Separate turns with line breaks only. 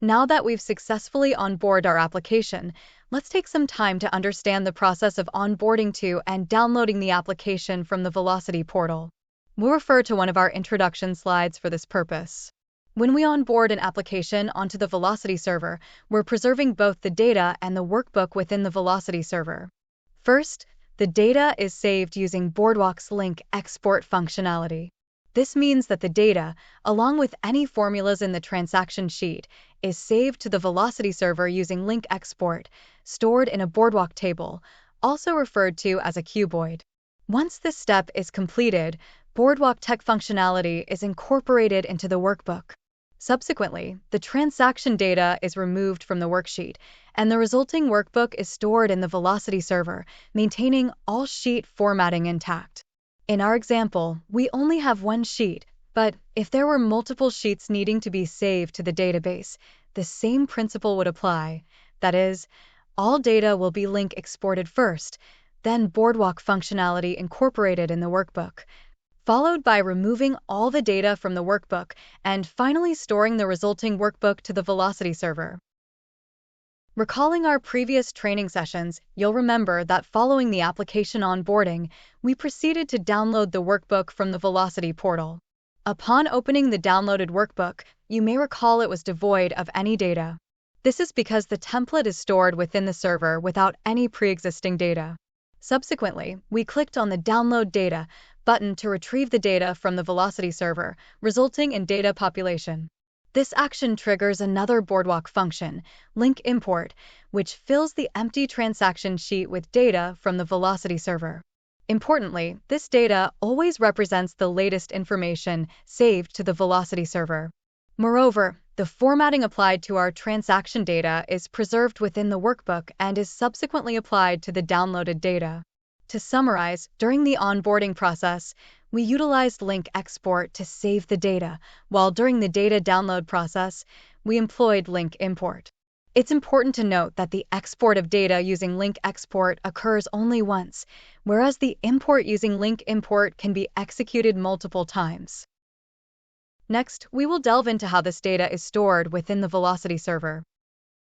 Now that we've successfully onboarded our application, let's take some time to understand the process of onboarding to and downloading the application from the Velocity portal. We'll refer to one of our introduction slides for this purpose. When we onboard an application onto the Velocity server, we're preserving both the data and the workbook within the Velocity server. First, the data is saved using Boardwalk's link export functionality. This means that the data, along with any formulas in the transaction sheet, is saved to the Velocity server using link export, stored in a Boardwalk table, also referred to as a cuboid. Once this step is completed, Boardwalk tech functionality is incorporated into the workbook. Subsequently, the transaction data is removed from the worksheet, and the resulting workbook is stored in the Velocity server, maintaining all sheet formatting intact. In our example, we only have one sheet, but if there were multiple sheets needing to be saved to the database, the same principle would apply. That is, all data will be link exported first, then Boardwalk functionality incorporated in the workbook, followed by removing all the data from the workbook and finally storing the resulting workbook to the Velocity server. Recalling our previous training sessions, you'll remember that following the application onboarding, we proceeded to download the workbook from the Velocity portal. Upon opening the downloaded workbook, you may recall it was devoid of any data. This is because the template is stored within the server without any pre-existing data. Subsequently, we clicked on the Download Data button to retrieve the data from the Velocity server, resulting in data population. This action triggers another Boardwalk function, link import, which fills the empty transaction sheet with data from the Velocity server. Importantly, this data always represents the latest information saved to the Velocity server. Moreover, the formatting applied to our transaction data is preserved within the workbook and is subsequently applied to the downloaded data. To summarize, during the onboarding process, we utilized link export to save the data, while during the data download process, we employed link import. It's important to note that the export of data using link export occurs only once, whereas the import using link import can be executed multiple times. Next, we will delve into how this data is stored within the Velocity server.